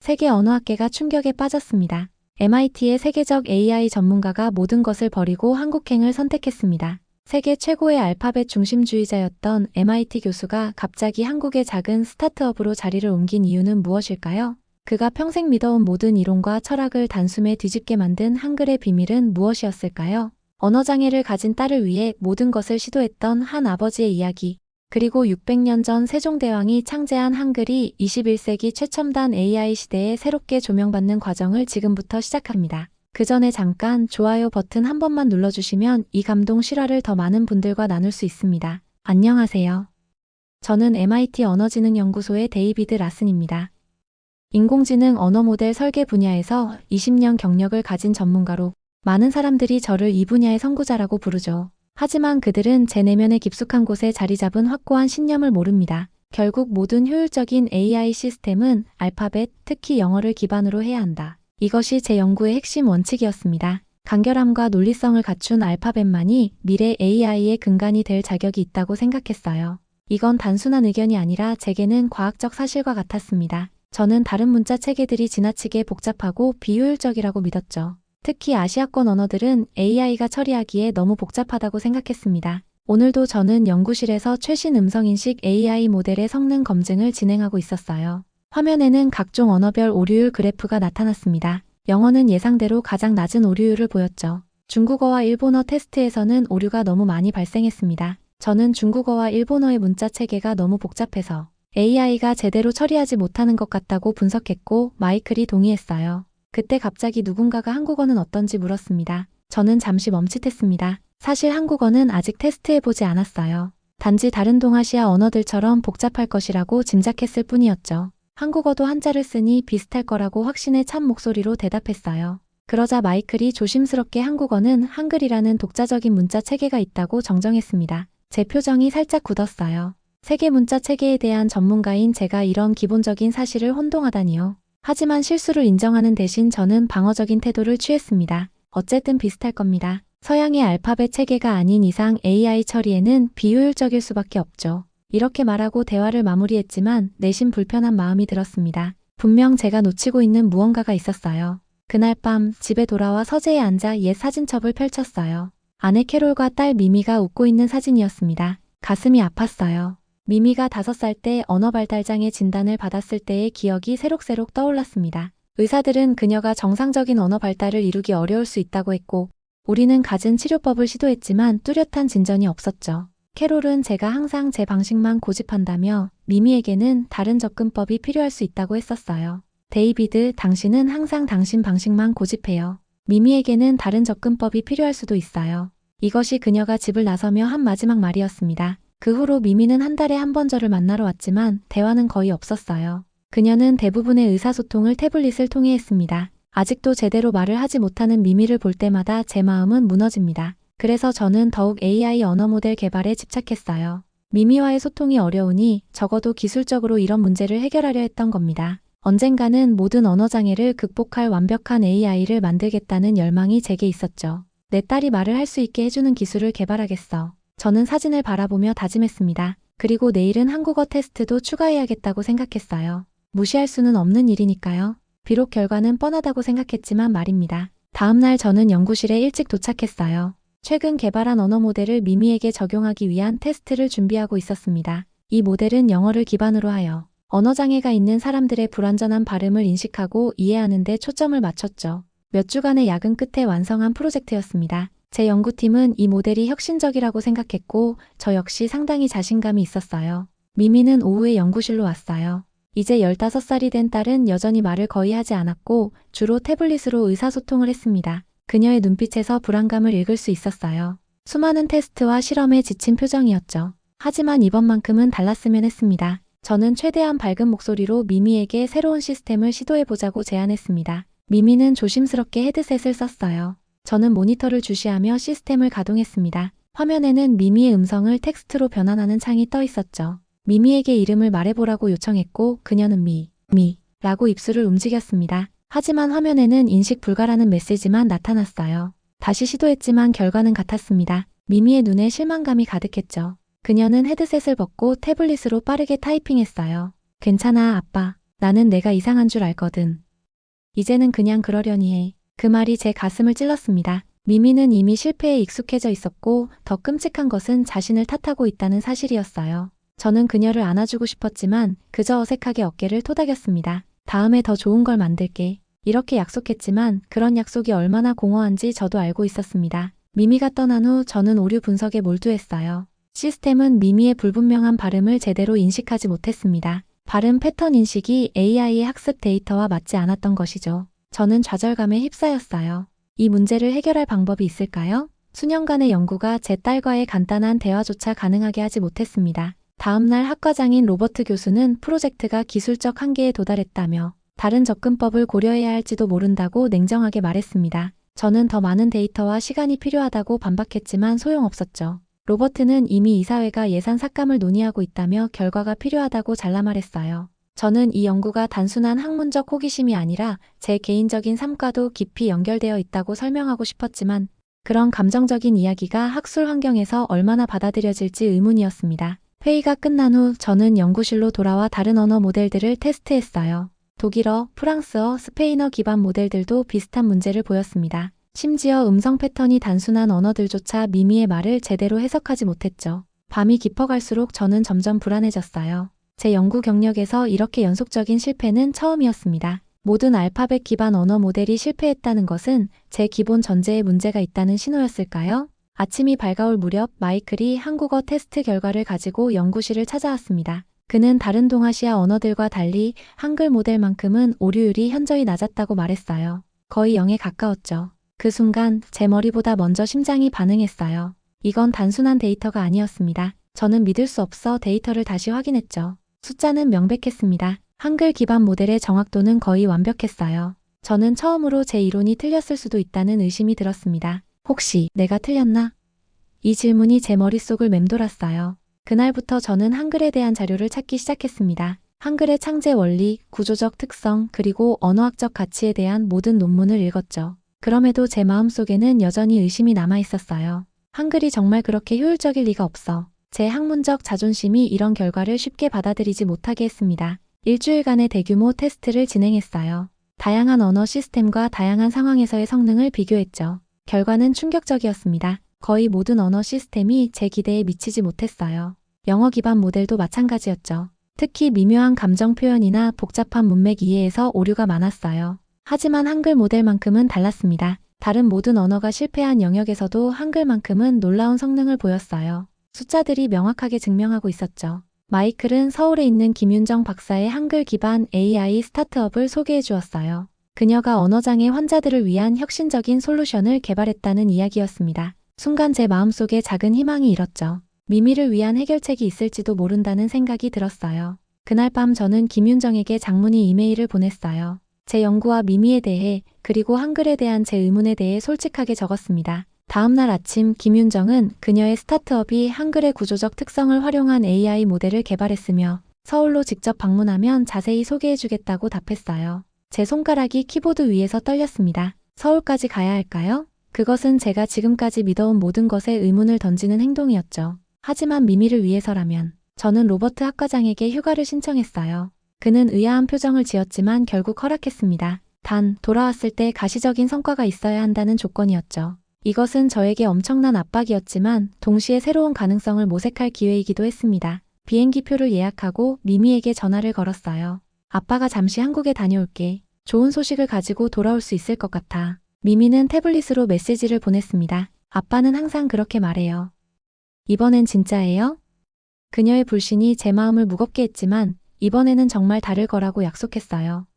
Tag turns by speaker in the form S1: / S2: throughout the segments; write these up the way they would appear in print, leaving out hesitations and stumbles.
S1: 세계 언어학계가 충격에 빠졌습니다. MIT의 세계적 AI 전문가가 모든 것을 버리고 한국행을 선택했습니다. 세계 최고의 알파벳 중심주의자였던 MIT 교수가 갑자기 한국의 작은 스타트업으로 자리를 옮긴 이유는 무엇일까요? 그가 평생 믿어온 모든 이론과 철학을 단숨에 뒤집게 만든 한글의 비밀은 무엇이었을까요? 언어장애를 가진 딸을 위해 모든 것을 시도했던 한 아버지의 이야기, 그리고 600년 전 세종대왕이 창제한 한글이 21세기 최첨단 AI 시대에 새롭게 조명받는 과정을 지금부터 시작합니다. 그 전에 잠깐 좋아요 버튼 한 번만 눌러주시면 이 감동 실화를 더 많은 분들과 나눌 수 있습니다. 안녕하세요. 저는 MIT 언어지능연구소의 데이비드 라슨입니다. 인공지능 언어 모델 설계 분야에서 20년 경력을 가진 전문가로 많은 사람들이 저를 이 분야의 선구자라고 부르죠. 하지만 그들은 제 내면의 깊숙한 곳에 자리 잡은 확고한 신념을 모릅니다. 결국 모든 효율적인 AI 시스템은 알파벳, 특히 영어를 기반으로 해야 한다. 이것이 제 연구의 핵심 원칙이었습니다. 간결함과 논리성을 갖춘 알파벳만이 미래 AI의 근간이 될 자격이 있다고 생각했어요. 이건 단순한 의견이 아니라 제게는 과학적 사실과 같았습니다. 저는 다른 문자 체계들이 지나치게 복잡하고 비효율적이라고 믿었죠. 특히 아시아권 언어들은 AI가 처리하기에 너무 복잡하다고 생각했습니다. 오늘도 저는 연구실에서 최신 음성인식 AI 모델의 성능 검증을 진행하고 있었어요. 화면에는 각종 언어별 오류율 그래프가 나타났습니다. 영어는 예상대로 가장 낮은 오류율을 보였죠. 중국어와 일본어 테스트에서는 오류가 너무 많이 발생했습니다. 저는 중국어와 일본어의 문자 체계가 너무 복잡해서 AI가 제대로 처리하지 못하는 것 같다고 분석했고 마이클이 동의했어요. 그때 갑자기 누군가가 한국어는 어떤지 물었습니다. 저는 잠시 멈칫했습니다. 사실 한국어는 아직 테스트해보지 않았어요. 단지 다른 동아시아 언어들처럼 복잡할 것이라고 짐작했을 뿐이었죠. 한국어도 한자를 쓰니 비슷할 거라고 확신에 찬 목소리로 대답했어요. 그러자 마이클이 조심스럽게 한국어는 한글이라는 독자적인 문자 체계가 있다고 정정했습니다. 제 표정이 살짝 굳었어요. 세계 문자 체계에 대한 전문가인 제가 이런 기본적인 사실을 혼동하다니요. 하지만 실수를 인정하는 대신 저는 방어적인 태도를 취했습니다. 어쨌든 비슷할 겁니다. 서양의 알파벳 체계가 아닌 이상 AI 처리에는 비효율적일 수밖에 없죠. 이렇게 말하고 대화를 마무리했지만 내심 불편한 마음이 들었습니다. 분명 제가 놓치고 있는 무언가가 있었어요. 그날 밤 집에 돌아와 서재에 앉아 옛 사진첩을 펼쳤어요. 아내 캐롤과 딸 미미가 웃고 있는 사진이었습니다. 가슴이 아팠어요. 미미가 5살 때 언어발달장애 진단을 받았을 때의 기억이 새록새록 떠올랐습니다. 의사들은 그녀가 정상적인 언어 발달을 이루기 어려울 수 있다고 했고 우리는 갖은 치료법을 시도했지만 뚜렷한 진전이 없었죠. 캐롤은 제가 항상 제 방식만 고집한다며 미미에게는 다른 접근법이 필요할 수 있다고 했었어요. 데이비드, 당신은 항상 당신 방식만 고집해요. 미미에게는 다른 접근법이 필요할 수도 있어요. 이것이 그녀가 집을 나서며 한 마지막 말이었습니다. 그 후로 미미는 한 달에 한 번 저를 만나러 왔지만 대화는 거의 없었어요. 그녀는 대부분의 의사소통을 태블릿을 통해 했습니다. 아직도 제대로 말을 하지 못하는 미미를 볼 때마다 제 마음은 무너집니다. 그래서 저는 더욱 AI 언어 모델 개발에 집착했어요. 미미와의 소통이 어려우니 적어도 기술적으로 이런 문제를 해결하려 했던 겁니다. 언젠가는 모든 언어 장애를 극복할 완벽한 AI를 만들겠다는 열망이 제게 있었죠. 내 딸이 말을 할 수 있게 해주는 기술을 개발하겠어. 저는 사진을 바라보며 다짐했습니다. 그리고 내일은 한국어 테스트도 추가해야겠다고 생각했어요. 무시할 수는 없는 일이니까요. 비록 결과는 뻔하다고 생각했지만 말입니다. 다음 날 저는 연구실에 일찍 도착했어요. 최근 개발한 언어 모델을 미미에게 적용하기 위한 테스트를 준비하고 있었습니다. 이 모델은 영어를 기반으로 하여 언어장애가 있는 사람들의 불완전한 발음을 인식하고 이해하는 데 초점을 맞췄죠. 몇 주간의 야근 끝에 완성한 프로젝트였습니다. 제 연구팀은 이 모델이 혁신적이라고 생각했고 저 역시 상당히 자신감이 있었어요. 미미는 오후에 연구실로 왔어요. 이제 15살이 된 딸은 여전히 말을 거의 하지 않았고 주로 태블릿으로 의사소통을 했습니다. 그녀의 눈빛에서 불안감을 읽을 수 있었어요. 수많은 테스트와 실험에 지친 표정이었죠. 하지만 이번만큼은 달랐으면 했습니다. 저는 최대한 밝은 목소리로 미미에게 새로운 시스템을 시도해보자고 제안했습니다. 미미는 조심스럽게 헤드셋을 썼어요. 저는 모니터를 주시하며 시스템을 가동했습니다. 화면에는 미미의 음성을 텍스트로 변환하는 창이 떠 있었죠. 미미에게 이름을 말해보라고 요청했고 그녀는 라고 입술을 움직였습니다. 하지만 화면에는 인식 불가라는 메시지만 나타났어요. 다시 시도했지만 결과는 같았습니다. 미미의 눈에 실망감이 가득했죠. 그녀는 헤드셋을 벗고 태블릿으로 빠르게 타이핑했어요. 괜찮아, 아빠. 나는 내가 이상한 줄 알거든. 이제는 그냥 그러려니 해. 그 말이 제 가슴을 찔렀습니다. 미미는 이미 실패에 익숙해져 있었고 더 끔찍한 것은 자신을 탓하고 있다는 사실이었어요. 저는 그녀를 안아주고 싶었지만 그저 어색하게 어깨를 토닥였습니다. 다음에 더 좋은 걸 만들게. 이렇게 약속했지만 그런 약속이 얼마나 공허한지 저도 알고 있었습니다. 미미가 떠난 후 저는 오류 분석에 몰두했어요. 시스템은 미미의 불분명한 발음을 제대로 인식하지 못했습니다. 발음 패턴 인식이 AI의 학습 데이터와 맞지 않았던 것이죠. 저는 좌절감에 휩싸였어요. 이 문제를 해결할 방법이 있을까요? 수년간의 연구가 제 딸과의 간단한 대화조차 가능하게 하지 못했습니다. 다음날 학과장인 로버트 교수는 프로젝트가 기술적 한계에 도달했다며 다른 접근법을 고려해야 할지도 모른다고 냉정하게 말했습니다. 저는 더 많은 데이터와 시간이 필요하다고 반박했지만 소용없었죠. 로버트는 이미 이사회가 예산 삭감을 논의하고 있다며 결과가 필요하다고 잘라 말했어요. 저는 이 연구가 단순한 학문적 호기심이 아니라 제 개인적인 삶과도 깊이 연결되어 있다고 설명하고 싶었지만 그런 감정적인 이야기가 학술 환경에서 얼마나 받아들여질지 의문이었습니다. 회의가 끝난 후 저는 연구실로 돌아와 다른 언어 모델들을 테스트했어요. 독일어, 프랑스어, 스페인어 기반 모델들도 비슷한 문제를 보였습니다. 심지어 음성 패턴이 단순한 언어들조차 미미의 말을 제대로 해석하지 못했죠. 밤이 깊어갈수록 저는 점점 불안해졌어요. 제 연구 경력에서 이렇게 연속적인 실패는 처음이었습니다. 모든 알파벳 기반 언어 모델이 실패했다는 것은 제 기본 전제에 문제가 있다는 신호였을까요? 아침이 밝아올 무렵 마이클이 한국어 테스트 결과를 가지고 연구실을 찾아왔습니다. 그는 다른 동아시아 언어들과 달리 한글 모델만큼은 오류율이 현저히 낮았다고 말했어요. 거의 0에 가까웠죠. 그 순간 제 머리보다 먼저 심장이 반응했어요. 이건 단순한 데이터가 아니었습니다. 저는 믿을 수 없어 데이터를 다시 확인했죠. 숫자는 명백했습니다. 한글 기반 모델의 정확도는 거의 완벽했어요. 저는 처음으로 제 이론이 틀렸을 수도 있다는 의심이 들었습니다. 혹시 내가 틀렸나? 이 질문이 제 머릿속을 맴돌았어요. 그날부터 저는 한글에 대한 자료를 찾기 시작했습니다. 한글의 창제 원리, 구조적 특성, 그리고 언어학적 가치에 대한 모든 논문을 읽었죠. 그럼에도 제 마음속에는 여전히 의심이 남아 있었어요. 한글이 정말 그렇게 효율적일 리가 없어. 제 학문적 자존심이 이런 결과를 쉽게 받아들이지 못하게 했습니다. 일주일간의 대규모 테스트를 진행했어요. 다양한 언어 시스템과 다양한 상황에서의 성능을 비교했죠. 결과는 충격적이었습니다. 거의 모든 언어 시스템이 제 기대에 미치지 못했어요. 영어 기반 모델도 마찬가지였죠. 특히 미묘한 감정 표현이나 복잡한 문맥 이해에서 오류가 많았어요. 하지만 한글 모델만큼은 달랐습니다. 다른 모든 언어가 실패한 영역에서도 한글만큼은 놀라운 성능을 보였어요. 숫자들이 명확하게 증명하고 있었죠. 마이클은 서울에 있는 김윤정 박사의 한글 기반 AI 스타트업을 소개해 주었어요. 그녀가 언어장애 환자들을 위한 혁신적인 솔루션을 개발했다는 이야기였습니다. 순간 제 마음속에 작은 희망이 일었죠. 미미를 위한 해결책이 있을지도 모른다는 생각이 들었어요. 그날 밤 저는 김윤정에게 장문의 이메일을 보냈어요. 제 연구와 미미에 대해 그리고 한글에 대한 제 의문에 대해 솔직하게 적었습니다. 다음날 아침 김윤정은 그녀의 스타트업이 한글의 구조적 특성을 활용한 AI 모델을 개발했으며 서울로 직접 방문하면 자세히 소개해주겠다고 답했어요. 제 손가락이 키보드 위에서 떨렸습니다. 서울까지 가야 할까요? 그것은 제가 지금까지 믿어온 모든 것에 의문을 던지는 행동이었죠. 하지만 미미를 위해서라면 저는 로버트 학과장에게 휴가를 신청했어요. 그는 의아한 표정을 지었지만 결국 허락했습니다. 단, 돌아왔을 때 가시적인 성과가 있어야 한다는 조건이었죠. 이것은 저에게 엄청난 압박이었지만 동시에 새로운 가능성을 모색할 기회이기도 했습니다. 비행기표를 예약하고 미미에게 전화를 걸었어요. 아빠가 잠시 한국에 다녀올게. 좋은 소식을 가지고 돌아올 수 있을 것 같아. 미미는 태블릿으로 메시지를 보냈습니다. 아빠는 항상 그렇게 말해요. 이번엔 진짜예요? 그녀의 불신이 제 마음을 무겁게 했지만 이번에는 정말 다를 거라고 약속했어요.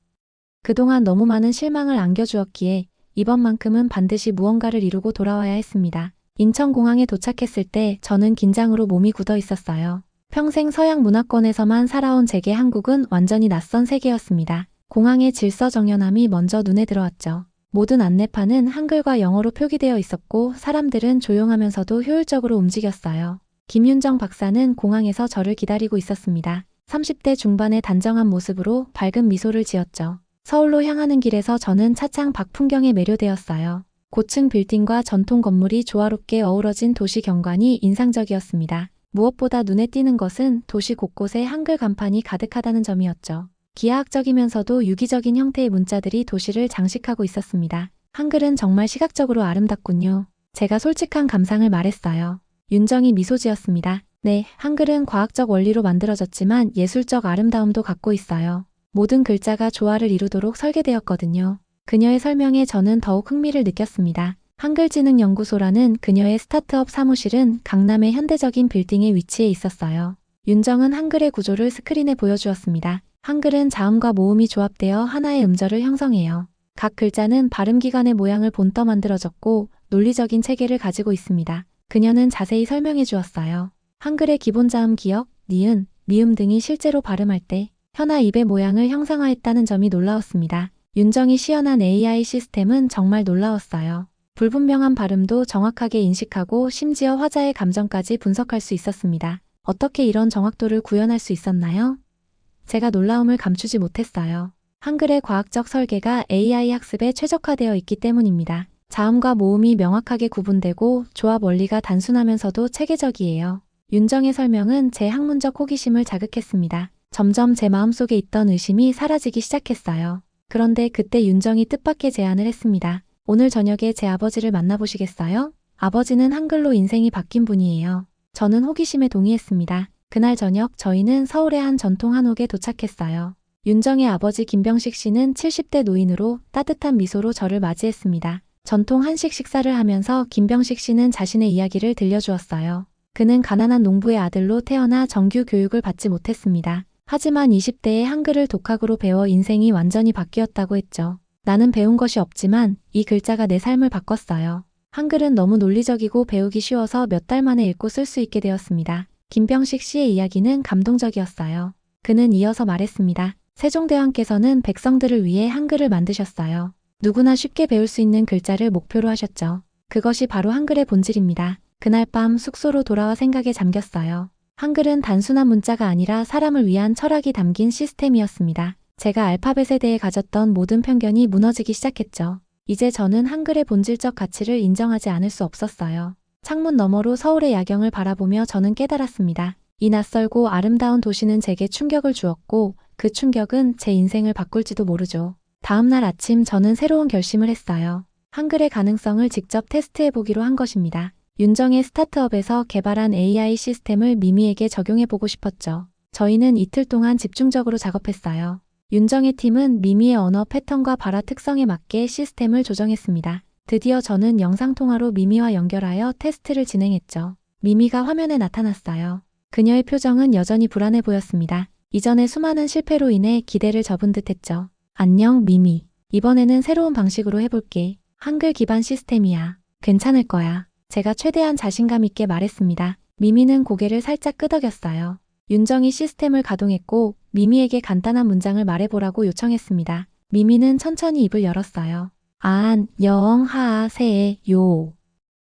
S1: 그동안 너무 많은 실망을 안겨주었기에 이번만큼은 반드시 무언가를 이루고 돌아와야 했습니다. 인천공항에 도착했을 때 저는 긴장으로 몸이 굳어 있었어요. 평생 서양 문화권에서만 살아온 제게 한국은 완전히 낯선 세계였습니다. 공항의 질서정연함이 먼저 눈에 들어왔죠. 모든 안내판은 한글과 영어로 표기되어 있었고 사람들은 조용하면서도 효율적으로 움직였어요. 김윤정 박사는 공항에서 저를 기다리고 있었습니다. 30대 중반의 단정한 모습으로 밝은 미소를 지었죠. 서울로 향하는 길에서 저는 차창 밖 풍경에 매료되었어요. 고층 빌딩과 전통 건물이 조화롭게 어우러진 도시 경관이 인상적이었습니다. 무엇보다 눈에 띄는 것은 도시 곳곳에 한글 간판이 가득하다는 점이었죠. 기하학적이면서도 유기적인 형태의 문자들이 도시를 장식하고 있었습니다. 한글은 정말 시각적으로 아름답군요. 제가 솔직한 감상을 말했어요. 윤정이 미소 지었습니다. 네, 한글은 과학적 원리로 만들어졌지만 예술적 아름다움도 갖고 있어요. 모든 글자가 조화를 이루도록 설계되었거든요. 그녀의 설명에 저는 더욱 흥미를 느꼈습니다. 한글지능연구소라는 그녀의 스타트업 사무실은 강남의 현대적인 빌딩에 위치해 있었어요. 윤정은 한글의 구조를 스크린에 보여주었습니다. 한글은 자음과 모음이 조합되어 하나의 음절을 형성해요. 각 글자는 발음기관의 모양을 본떠 만들어졌고 논리적인 체계를 가지고 있습니다. 그녀는 자세히 설명해 주었어요. 한글의 기본 자음 기역, 니은, 미음 등이 실제로 발음할 때 혀나 입의 모양을 형상화했다는 점이 놀라웠습니다. 윤정이 시연한 AI 시스템은 정말 놀라웠어요. 불분명한 발음도 정확하게 인식하고 심지어 화자의 감정까지 분석할 수 있었습니다. 어떻게 이런 정확도를 구현할 수 있었나요? 제가 놀라움을 감추지 못했어요. 한글의 과학적 설계가 AI 학습에 최적화되어 있기 때문입니다. 자음과 모음이 명확하게 구분되고 조합 원리가 단순하면서도 체계적이에요. 윤정의 설명은 제 학문적 호기심을 자극했습니다. 점점 제 마음속에 있던 의심이 사라지기 시작했어요. 그런데 그때 윤정이 뜻밖의 제안을 했습니다. 오늘 저녁에 제 아버지를 만나보시겠어요? 아버지는 한글로 인생이 바뀐 분이에요. 저는 호기심에 동의했습니다. 그날 저녁 저희는 서울의 한 전통 한옥에 도착했어요. 윤정의 아버지 김병식 씨는 70대 노인으로 따뜻한 미소로 저를 맞이했습니다. 전통 한식 식사를 하면서 김병식 씨는 자신의 이야기를 들려주었어요. 그는 가난한 농부의 아들로 태어나 정규 교육을 받지 못했습니다. 하지만 20대에 한글을 독학으로 배워 인생이 완전히 바뀌었다고 했죠. 나는 배운 것이 없지만 이 글자가 내 삶을 바꿨어요. 한글은 너무 논리적이고 배우기 쉬워서 몇 달 만에 읽고 쓸 수 있게 되었습니다. 김병식 씨의 이야기는 감동적이었어요. 그는 이어서 말했습니다. 세종대왕께서는 백성들을 위해 한글을 만드셨어요. 누구나 쉽게 배울 수 있는 글자를 목표로 하셨죠. 그것이 바로 한글의 본질입니다. 그날 밤 숙소로 돌아와 생각에 잠겼어요. 한글은 단순한 문자가 아니라 사람을 위한 철학이 담긴 시스템이었습니다. 제가 알파벳에 대해 가졌던 모든 편견이 무너지기 시작했죠. 이제 저는 한글의 본질적 가치를 인정하지 않을 수 없었어요. 창문 너머로 서울의 야경을 바라보며 저는 깨달았습니다. 이 낯설고 아름다운 도시는 제게 충격을 주었고 그 충격은 제 인생을 바꿀지도 모르죠. 다음 날 아침 저는 새로운 결심을 했어요. 한글의 가능성을 직접 테스트해보기로 한 것입니다. 윤정의 스타트업에서 개발한 AI 시스템을 미미에게 적용해보고 싶었죠. 저희는 이틀 동안 집중적으로 작업했어요. 윤정의 팀은 미미의 언어 패턴과 발화 특성에 맞게 시스템을 조정했습니다. 드디어 저는 영상통화로 미미와 연결하여 테스트를 진행했죠. 미미가 화면에 나타났어요. 그녀의 표정은 여전히 불안해 보였습니다. 이전의 수많은 실패로 인해 기대를 접은 듯했죠. 안녕 미미. 이번에는 새로운 방식으로 해볼게. 한글 기반 시스템이야. 괜찮을 거야. 제가 최대한 자신감 있게 말했습니다. 미미는 고개를 살짝 끄덕였어요. 윤정이 시스템을 가동했고 미미에게 간단한 문장을 말해보라고 요청했습니다. 미미는 천천히 입을 열었어요. 안녕하세요.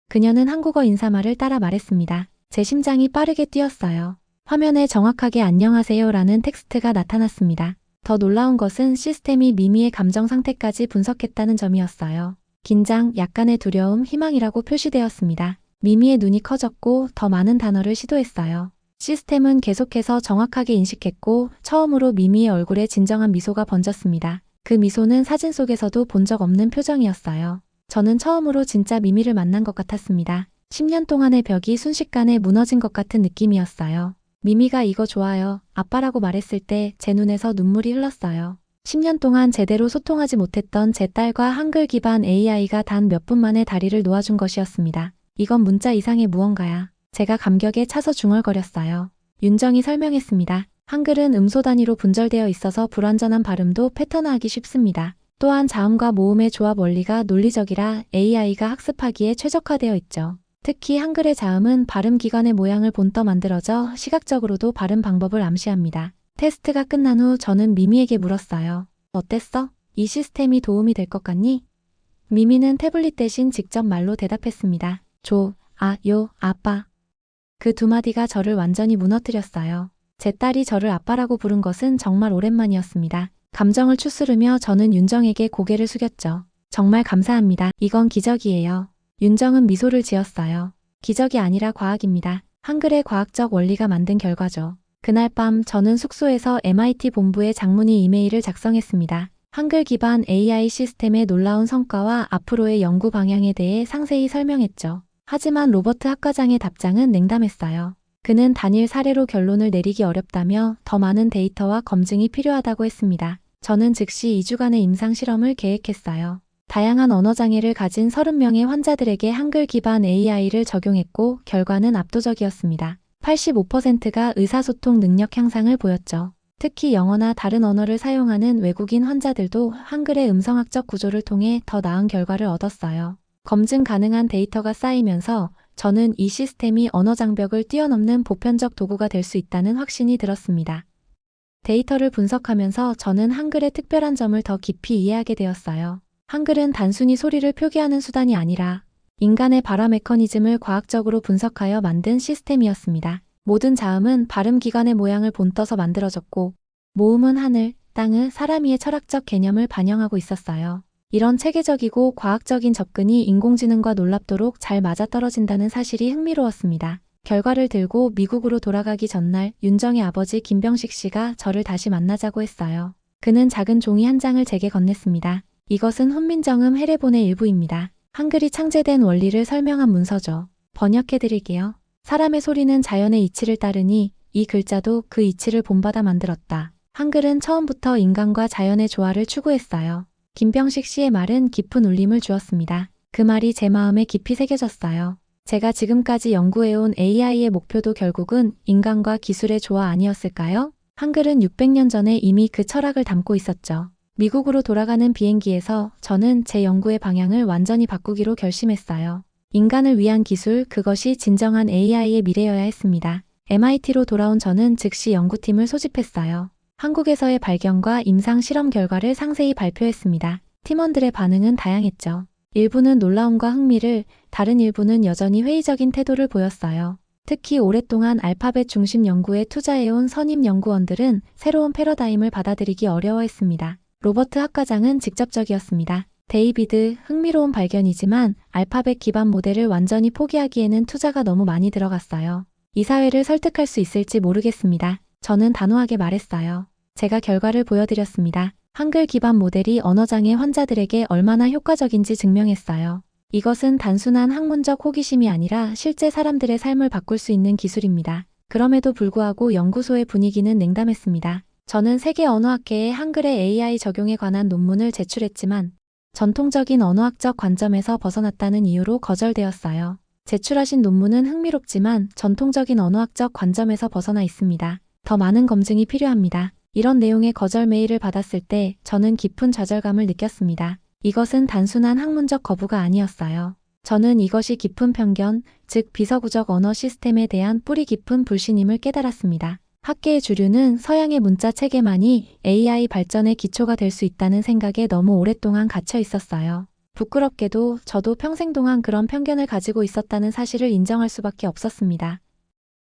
S1: 그녀는 한국어 인사말을 따라 말했습니다. 제 심장이 빠르게 뛰었어요. 화면에 정확하게 안녕하세요라는 텍스트가 나타났습니다. 더 놀라운 것은 시스템이 미미의 감정 상태까지 분석했다는 점이었어요. 긴장, 약간의 두려움, 희망이라고 표시되었습니다. 미미의 눈이 커졌고 더 많은 단어를 시도했어요. 시스템은 계속해서 정확하게 인식했고 처음으로 미미의 얼굴에 진정한 미소가 번졌습니다. 그 미소는 사진 속에서도 본 적 없는 표정이었어요. 저는 처음으로 진짜 미미를 만난 것 같았습니다. 10년 동안의 벽이 순식간에 무너진 것 같은 느낌이었어요. 미미가 이거 좋아요. 아빠라고 말했을 때 제 눈에서 눈물이 흘렀어요. 10년 동안 제대로 소통하지 못했던 제 딸과 한글 기반 AI가 단 몇 분 만에 다리를 놓아준 것이었습니다. 이건 문자 이상의 무언가야. 제가 감격에 차서 중얼거렸어요. 윤정이 설명했습니다. 한글은 음소 단위로 분절되어 있어서 불완전한 발음도 패턴화하기 쉽습니다. 또한 자음과 모음의 조합 원리가 논리적이라 AI가 학습하기에 최적화되어 있죠. 특히 한글의 자음은 발음 기관의 모양을 본떠 만들어져 시각적으로도 발음 방법을 암시합니다. 테스트가 끝난 후 저는 미미에게 물었어요. 어땠어? 이 시스템이 도움이 될 것 같니? 미미는 태블릿 대신 직접 말로 대답했습니다. 아빠. 그 두 마디가 저를 완전히 무너뜨렸어요. 제 딸이 저를 아빠라고 부른 것은 정말 오랜만이었습니다. 감정을 추스르며 저는 윤정에게 고개를 숙였죠. 정말 감사합니다. 이건 기적이에요. 윤정은 미소를 지었어요. 기적이 아니라 과학입니다. 한글의 과학적 원리가 만든 결과죠. 그날 밤 저는 숙소에서 MIT 본부에 장문의 이메일을 작성했습니다. 한글 기반 AI 시스템의 놀라운 성과와 앞으로의 연구 방향에 대해 상세히 설명했죠. 하지만 로버트 학과장의 답장은 냉담했어요. 그는 단일 사례로 결론을 내리기 어렵다며 더 많은 데이터와 검증이 필요하다고 했습니다. 저는 즉시 2주간의 임상 실험을 계획했어요. 다양한 언어장애를 가진 30명의 환자들에게 한글 기반 AI를 적용했고 결과는 압도적이었습니다. 85%가 의사소통 능력 향상을 보였죠. 특히 영어나 다른 언어를 사용하는 외국인 환자들도 한글의 음성학적 구조를 통해 더 나은 결과를 얻었어요. 검증 가능한 데이터가 쌓이면서 저는 이 시스템이 언어 장벽을 뛰어넘는 보편적 도구가 될 수 있다는 확신이 들었습니다. 데이터를 분석하면서 저는 한글의 특별한 점을 더 깊이 이해하게 되었어요. 한글은 단순히 소리를 표기하는 수단이 아니라 인간의 발화 메커니즘을 과학적으로 분석하여 만든 시스템이었습니다. 모든 자음은 발음 기관의 모양을 본떠서 만들어졌고 모음은 하늘, 땅의 사람이의 철학적 개념을 반영하고 있었어요. 이런 체계적이고 과학적인 접근이 인공지능과 놀랍도록 잘 맞아떨어진다는 사실이 흥미로웠습니다. 결과를 들고 미국으로 돌아가기 전날 윤정의 아버지 김병식 씨가 저를 다시 만나자고 했어요. 그는 작은 종이 한 장을 제게 건넸습니다. 이것은 훈민정음 해례본의 일부입니다. 한글이 창제된 원리를 설명한 문서죠. 번역해드릴게요. 사람의 소리는 자연의 이치를 따르니 이 글자도 그 이치를 본받아 만들었다. 한글은 처음부터 인간과 자연의 조화를 추구했어요. 김병식 씨의 말은 깊은 울림을 주었습니다. 그 말이 제 마음에 깊이 새겨졌어요. 제가 지금까지 연구해온 AI의 목표도 결국은 인간과 기술의 조화 아니었을까요? 한글은 600년 전에 이미 그 철학을 담고 있었죠. 미국으로 돌아가는 비행기에서 저는 제 연구의 방향을 완전히 바꾸기로 결심했어요. 인간을 위한 기술, 그것이 진정한 AI의 미래여야 했습니다. MIT로 돌아온 저는 즉시 연구팀을 소집했어요. 한국에서의 발견과 임상 실험 결과를 상세히 발표했습니다. 팀원들의 반응은 다양했죠. 일부는 놀라움과 흥미를, 다른 일부는 여전히 회의적인 태도를 보였어요. 특히 오랫동안 알파벳 중심 연구에 투자해온 선임 연구원들은 새로운 패러다임을 받아들이기 어려워했습니다. 로버트 학과장은 직접적이었습니다. 데이비드, 흥미로운 발견이지만 알파벳 기반 모델을 완전히 포기하기에는 투자가 너무 많이 들어갔어요. 이 사회를 설득할 수 있을지 모르겠습니다. 저는 단호하게 말했어요. 제가 결과를 보여드렸습니다. 한글 기반 모델이 언어장애 환자들에게 얼마나 효과적인지 증명했어요. 이것은 단순한 학문적 호기심이 아니라 실제 사람들의 삶을 바꿀 수 있는 기술입니다. 그럼에도 불구하고 연구소의 분위기는 냉담했습니다. 저는 세계 언어학계에 한글의 AI 적용에 관한 논문을 제출했지만 전통적인 언어학적 관점에서 벗어났다는 이유로 거절되었어요. 제출하신 논문은 흥미롭지만 전통적인 언어학적 관점에서 벗어나 있습니다. 더 많은 검증이 필요합니다. 이런 내용의 거절 메일을 받았을 때 저는 깊은 좌절감을 느꼈습니다. 이것은 단순한 학문적 거부가 아니었어요. 저는 이것이 깊은 편견, 즉 비서구적 언어 시스템에 대한 뿌리 깊은 불신임을 깨달았습니다. 학계의 주류는 서양의 문자 체계만이 AI 발전의 기초가 될 수 있다는 생각에 너무 오랫동안 갇혀 있었어요. 부끄럽게도 저도 평생 동안 그런 편견을 가지고 있었다는 사실을 인정할 수밖에 없었습니다.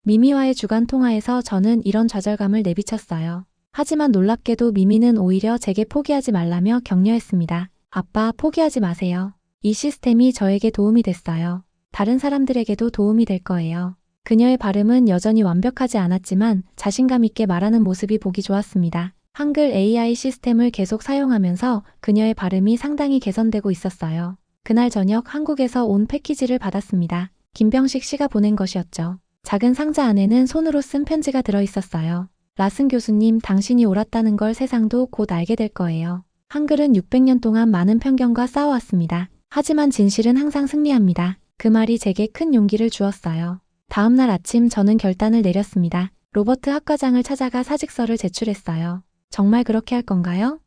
S1: 미미와의 주간 통화에서 저는 이런 좌절감을 내비쳤어요. 하지만 놀랍게도 미미는 오히려 제게 포기하지 말라며 격려했습니다. 아빠, 포기하지 마세요. 이 시스템이 저에게 도움이 됐어요. 다른 사람들에게도 도움이 될 거예요. 그녀의 발음은 여전히 완벽하지 않았지만 자신감 있게 말하는 모습이 보기 좋았습니다. 한글 AI 시스템을 계속 사용하면서 그녀의 발음이 상당히 개선되고 있었어요. 그날 저녁 한국에서 온 패키지를 받았습니다. 김병식 씨가 보낸 것이었죠. 작은 상자 안에는 손으로 쓴 편지가 들어있었어요. 라슨 교수님, 당신이 옳았다는 걸 세상도 곧 알게 될 거예요. 한글은 600년 동안 많은 편견과 싸워왔습니다. 하지만 진실은 항상 승리합니다. 그 말이 제게 큰 용기를 주었어요. 다음 날 아침 저는 결단을 내렸습니다. 로버트 학과장을 찾아가 사직서를 제출했어요. 정말 그렇게 할 건가요?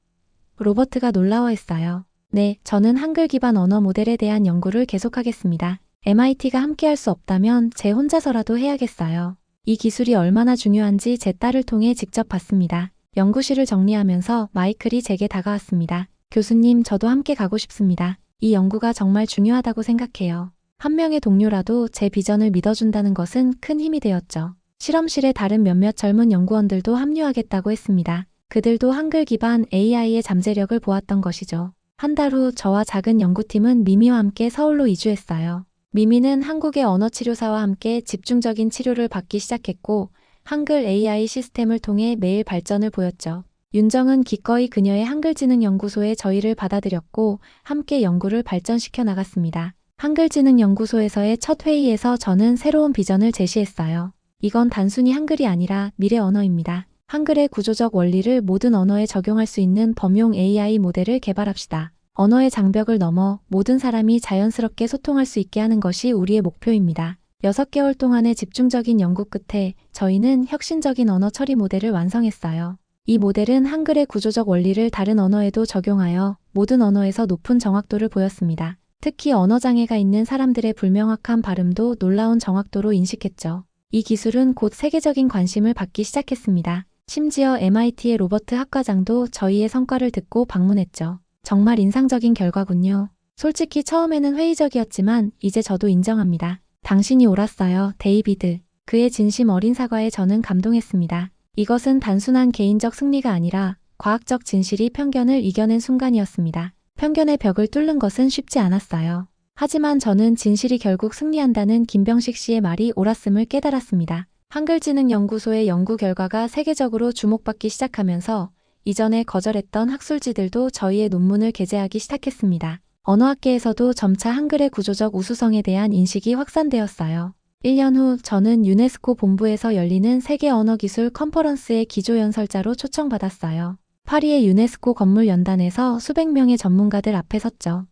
S1: 로버트가 놀라워했어요. 네, 저는 한글 기반 언어 모델에 대한 연구를 계속하겠습니다. MIT가 함께할 수 없다면 제 혼자서라도 해야겠어요. 이 기술이 얼마나 중요한지 제 딸을 통해 직접 봤습니다. 연구실을 정리하면서 마이클이 제게 다가왔습니다. 교수님, 저도 함께 가고 싶습니다. 이 연구가 정말 중요하다고 생각해요. 한 명의 동료라도 제 비전을 믿어준다는 것은 큰 힘이 되었죠. 실험실에 다른 몇몇 젊은 연구원들도 합류하겠다고 했습니다. 그들도 한글 기반 AI의 잠재력을 보았던 것이죠. 한 달 후 저와 작은 연구팀은 미미와 함께 서울로 이주했어요. 미미는 한국의 언어치료사와 함께 집중적인 치료를 받기 시작했고 한글 AI 시스템을 통해 매일 발전을 보였죠. 윤정은 기꺼이 그녀의 한글지능연구소에 저희를 받아들였고 함께 연구를 발전시켜 나갔습니다. 한글지능연구소에서의 첫 회의에서 저는 새로운 비전을 제시했어요. 이건 단순히 한글이 아니라 미래 언어입니다. 한글의 구조적 원리를 모든 언어에 적용할 수 있는 범용 AI 모델을 개발합시다. 언어의 장벽을 넘어 모든 사람이 자연스럽게 소통할 수 있게 하는 것이 우리의 목표입니다. 6개월 동안의 집중적인 연구 끝에 저희는 혁신적인 언어 처리 모델을 완성했어요. 이 모델은 한글의 구조적 원리를 다른 언어에도 적용하여 모든 언어에서 높은 정확도를 보였습니다. 특히 언어장애가 있는 사람들의 불명확한 발음도 놀라운 정확도로 인식했죠. 이 기술은 곧 세계적인 관심을 받기 시작했습니다. 심지어 MIT의 로버트 학과장도 저희의 성과를 듣고 방문했죠. 정말 인상적인 결과군요. 솔직히 처음에는 회의적이었지만 이제 저도 인정합니다. 당신이 옳았어요, 데이비드. 그의 진심 어린 사과에 저는 감동했습니다. 이것은 단순한 개인적 승리가 아니라 과학적 진실이 편견을 이겨낸 순간이었습니다. 편견의 벽을 뚫는 것은 쉽지 않았어요. 하지만 저는 진실이 결국 승리한다는 김병식 씨의 말이 옳았음을 깨달았습니다. 한글지능연구소의 연구 결과가 세계적으로 주목받기 시작하면서 이전에 거절했던 학술지들도 저희의 논문을 게재하기 시작했습니다. 언어학계에서도 점차 한글의 구조적 우수성에 대한 인식이 확산되었어요. 1년 후 저는 유네스코 본부에서 열리는 세계 언어기술 컨퍼런스의 기조연설자로 초청받았어요. 파리의 유네스코 건물 연단에서 수백 명의 전문가들 앞에 섰죠.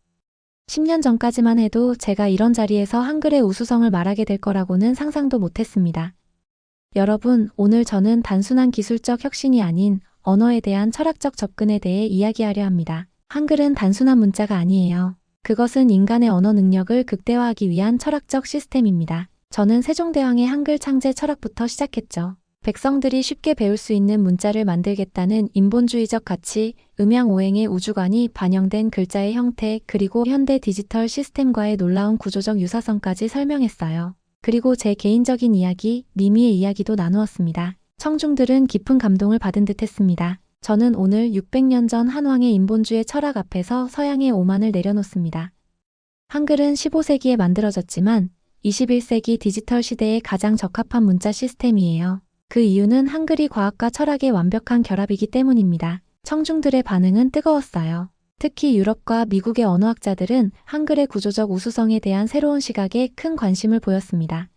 S1: 10년 전까지만 해도 제가 이런 자리에서 한글의 우수성을 말하게 될 거라고는 상상도 못했습니다. 여러분, 오늘 저는 단순한 기술적 혁신이 아닌 언어에 대한 철학적 접근에 대해 이야기하려 합니다. 한글은 단순한 문자가 아니에요. 그것은 인간의 언어 능력을 극대화하기 위한 철학적 시스템입니다. 저는 세종대왕의 한글 창제 철학부터 시작했죠. 백성들이 쉽게 배울 수 있는 문자를 만들겠다는 인본주의적 가치, 음양오행의 우주관이 반영된 글자의 형태, 그리고 현대 디지털 시스템과의 놀라운 구조적 유사성까지 설명했어요. 그리고 제 개인적인 이야기, 미미의 이야기도 나누었습니다. 청중들은 깊은 감동을 받은 듯 했습니다. 저는 오늘 600년 전 한왕의 인본주의 철학 앞에서 서양의 오만을 내려놓습니다. 한글은 15세기에 만들어졌지만 21세기 디지털 시대에 가장 적합한 문자 시스템이에요. 그 이유는 한글이 과학과 철학의 완벽한 결합이기 때문입니다. 청중들의 반응은 뜨거웠어요. 특히 유럽과 미국의 언어학자들은 한글의 구조적 우수성에 대한 새로운 시각에 큰 관심을 보였습니다.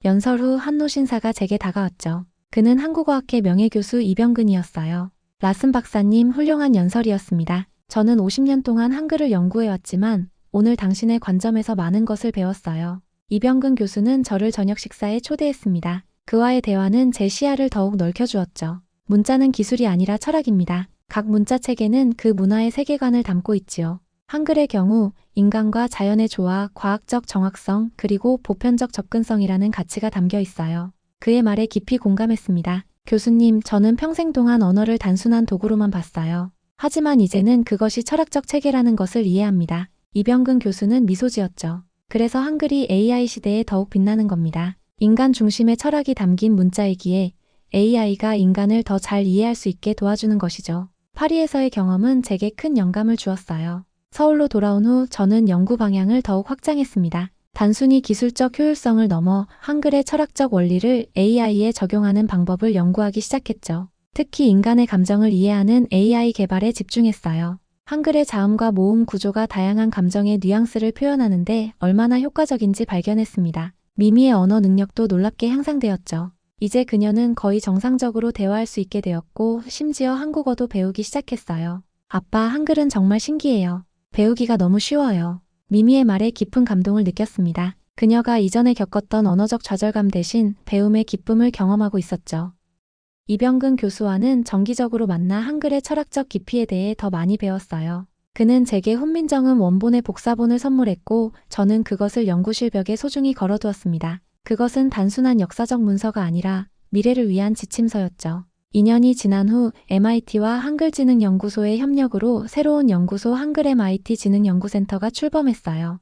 S1: 연설 후 한노 신사가 제게 다가왔죠. 그는 한국어학회 명예교수 이병근이었어요. 라슨 박사님, 훌륭한 연설이었습니다. 저는 50년 동안 한글을 연구해왔지만 오늘 당신의 관점에서 많은 것을 배웠어요. 이병근 교수는 저를 저녁 식사에 초대했습니다. 그와의 대화는 제 시야를 더욱 넓혀주었죠. 문자는 기술이 아니라 철학입니다. 각 문자 체계는 그 문화의 세계관을 담고 있지요. 한글의 경우 인간과 자연의 조화, 과학적 정확성, 그리고 보편적 접근성이라는 가치가 담겨 있어요. 그의 말에 깊이 공감했습니다. 교수님, 저는 평생 동안 언어를 단순한 도구로만 봤어요. 하지만 이제는 그것이 철학적 체계라는 것을 이해합니다. 이병근 교수는 미소 지었죠. 그래서 한글이 AI 시대에 더욱 빛나는 겁니다. 인간 중심의 철학이 담긴 문자이기에 AI가 인간을 더 잘 이해할 수 있게 도와주는 것이죠. 파리에서의 경험은 제게 큰 영감을 주었어요. 서울로 돌아온 후 저는 연구 방향을 더욱 확장했습니다. 단순히 기술적 효율성을 넘어 한글의 철학적 원리를 AI에 적용하는 방법을 연구하기 시작했죠. 특히 인간의 감정을 이해하는 AI 개발에 집중했어요. 한글의 자음과 모음 구조가 다양한 감정의 뉘앙스를 표현하는데 얼마나 효과적인지 발견했습니다. 미미의 언어 능력도 놀랍게 향상되었죠. 이제 그녀는 거의 정상적으로 대화할 수 있게 되었고 심지어 한국어도 배우기 시작했어요. 아빠, 한글은 정말 신기해요. 배우기가 너무 쉬워요. 미미의 말에 깊은 감동을 느꼈습니다. 그녀가 이전에 겪었던 언어적 좌절감 대신 배움의 기쁨을 경험하고 있었죠. 이병근 교수와는 정기적으로 만나 한글의 철학적 깊이에 대해 더 많이 배웠어요. 그는 제게 훈민정음 원본의 복사본을 선물했고 저는 그것을 연구실 벽에 소중히 걸어두었습니다. 그것은 단순한 역사적 문서가 아니라 미래를 위한 지침서였죠. 2년이 지난 후 MIT와 한글지능연구소의 협력으로 새로운 연구소 한글 MIT 지능연구센터가 출범했어요.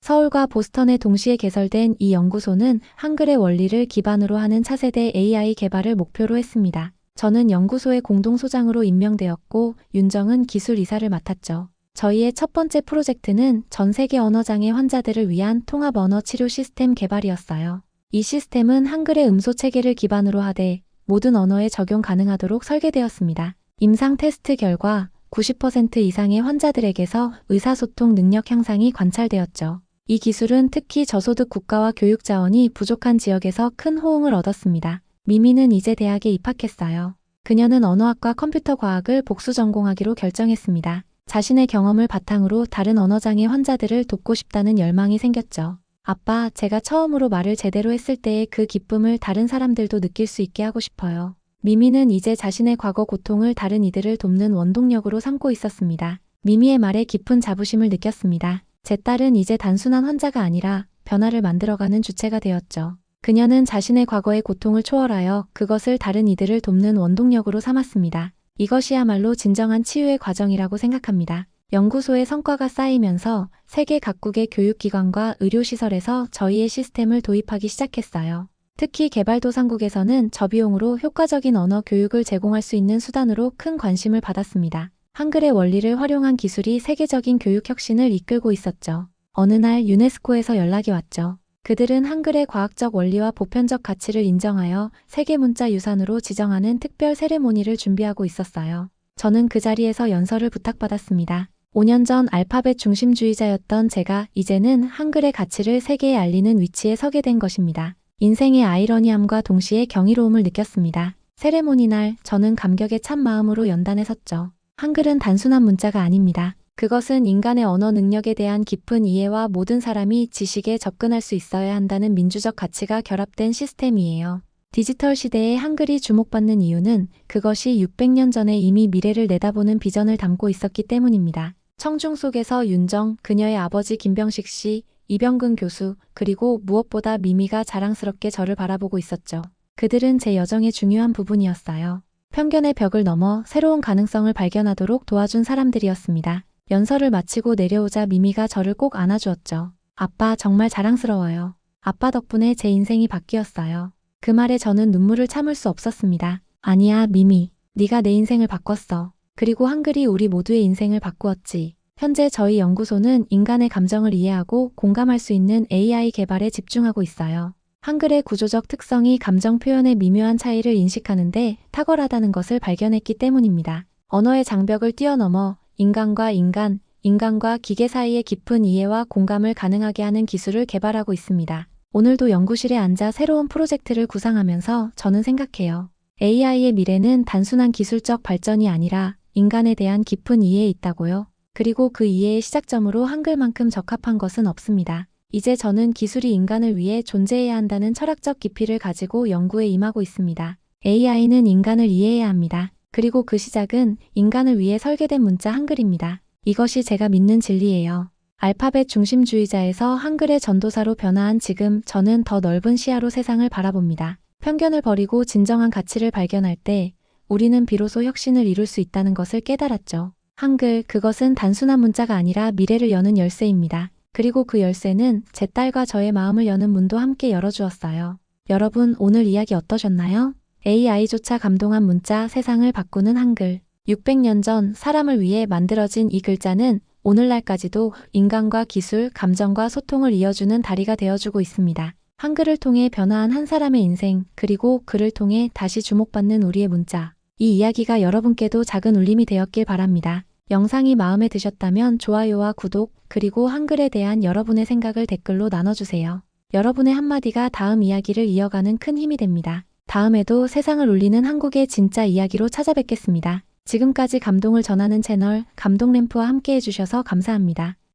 S1: 서울과 보스턴에 동시에 개설된 이 연구소는 한글의 원리를 기반으로 하는 차세대 AI 개발을 목표로 했습니다. 저는 연구소의 공동소장으로 임명되었고 윤정은 기술 이사를 맡았죠. 저희의 첫 번째 프로젝트는 전 세계 언어장애 환자들을 위한 통합 언어 치료 시스템 개발이었어요. 이 시스템은 한글의 음소 체계를 기반으로 하되 모든 언어에 적용 가능하도록 설계되었습니다. 임상 테스트 결과 90% 이상의 환자들에게서 의사소통 능력 향상이 관찰되었죠. 이 기술은 특히 저소득 국가와 교육 자원이 부족한 지역에서 큰 호응을 얻었습니다. 미미는 이제 대학에 입학했어요. 그녀는 언어학과 컴퓨터 과학을 복수 전공하기로 결정했습니다. 자신의 경험을 바탕으로 다른 언어장애 환자들을 돕고 싶다는 열망이 생겼죠. 아빠, 제가 처음으로 말을 제대로 했을 때의 그 기쁨을 다른 사람들도 느낄 수 있게 하고 싶어요. 미미는 이제 자신의 과거 고통을 다른 이들을 돕는 원동력으로 삼고 있었습니다. 미미의 말에 깊은 자부심을 느꼈습니다. 제 딸은 이제 단순한 환자가 아니라 변화를 만들어가는 주체가 되었죠. 그녀는 자신의 과거의 고통을 초월하여 그것을 다른 이들을 돕는 원동력으로 삼았습니다. 이것이야말로 진정한 치유의 과정이라고 생각합니다. 연구소의 성과가 쌓이면서 세계 각국의 교육기관과 의료시설에서 저희의 시스템을 도입하기 시작했어요. 특히 개발도상국에서는 저비용으로 효과적인 언어 교육을 제공할 수 있는 수단으로 큰 관심을 받았습니다. 한글의 원리를 활용한 기술이 세계적인 교육 혁신을 이끌고 있었죠. 어느 날 유네스코에서 연락이 왔죠. 그들은 한글의 과학적 원리와 보편적 가치를 인정하여 세계문자 유산으로 지정하는 특별 세레모니를 준비하고 있었어요. 저는 그 자리에서 연설을 부탁받았습니다. 5년 전 알파벳 중심주의자였던 제가 이제는 한글의 가치를 세계에 알리는 위치에 서게 된 것입니다. 인생의 아이러니함과 동시에 경이로움을 느꼈습니다. 세레모니 날 저는 감격에 찬 마음으로 연단에 섰죠. 한글은 단순한 문자가 아닙니다. 그것은 인간의 언어 능력에 대한 깊은 이해와 모든 사람이 지식에 접근할 수 있어야 한다는 민주적 가치가 결합된 시스템이에요. 디지털 시대에 한글이 주목받는 이유는 그것이 600년 전에 이미 미래를 내다보는 비전을 담고 있었기 때문입니다. 청중 속에서 윤정, 그녀의 아버지 김병식 씨, 이병근 교수, 그리고 무엇보다 미미가 자랑스럽게 저를 바라보고 있었죠. 그들은 제 여정의 중요한 부분이었어요. 편견의 벽을 넘어 새로운 가능성을 발견하도록 도와준 사람들이었습니다. 연설을 마치고 내려오자 미미가 저를 꼭 안아주었죠. 아빠, 정말 자랑스러워요. 아빠 덕분에 제 인생이 바뀌었어요. 그 말에 저는 눈물을 참을 수 없었습니다. 아니야, 미미. 네가 내 인생을 바꿨어. 그리고 한글이 우리 모두의 인생을 바꾸었지. 현재 저희 연구소는 인간의 감정을 이해하고 공감할 수 있는 AI 개발에 집중하고 있어요. 한글의 구조적 특성이 감정 표현의 미묘한 차이를 인식하는데 탁월하다는 것을 발견했기 때문입니다. 언어의 장벽을 뛰어넘어 인간과 인간, 인간과 기계 사이의 깊은 이해와 공감을 가능하게 하는 기술을 개발하고 있습니다. 오늘도 연구실에 앉아 새로운 프로젝트를 구상하면서 저는 생각해요. AI의 미래는 단순한 기술적 발전이 아니라 인간에 대한 깊은 이해에 있다고요. 그리고 그 이해의 시작점으로 한글만큼 적합한 것은 없습니다. 이제 저는 기술이 인간을 위해 존재해야 한다는 철학적 깊이를 가지고 연구에 임하고 있습니다. AI는 인간을 이해해야 합니다. 그리고 그 시작은 인간을 위해 설계된 문자 한글입니다. 이것이 제가 믿는 진리예요. 알파벳 중심주의자에서 한글의 전도사로 변화한 지금 저는 더 넓은 시야로 세상을 바라봅니다. 편견을 버리고 진정한 가치를 발견할 때 우리는 비로소 혁신을 이룰 수 있다는 것을 깨달았죠. 한글, 그것은 단순한 문자가 아니라 미래를 여는 열쇠입니다. 그리고 그 열쇠는 제 딸과 저의 마음을 여는 문도 함께 열어주었어요. 여러분, 오늘 이야기 어떠셨나요? AI조차 감동한 문자, 세상을 바꾸는 한글. 600년 전 사람을 위해 만들어진 이 글자는 오늘날까지도 인간과 기술, 감정과 소통을 이어주는 다리가 되어주고 있습니다. 한글을 통해 변화한 한 사람의 인생, 그리고 그를 통해 다시 주목받는 우리의 문자. 이 이야기가 여러분께도 작은 울림이 되었길 바랍니다. 영상이 마음에 드셨다면 좋아요와 구독, 그리고 한글에 대한 여러분의 생각을 댓글로 나눠주세요. 여러분의 한마디가 다음 이야기를 이어가는 큰 힘이 됩니다. 다음에도 세상을 울리는 한국의 진짜 이야기로 찾아뵙겠습니다. 지금까지 감동을 전하는 채널 감동램프와 함께 해주셔서 감사합니다.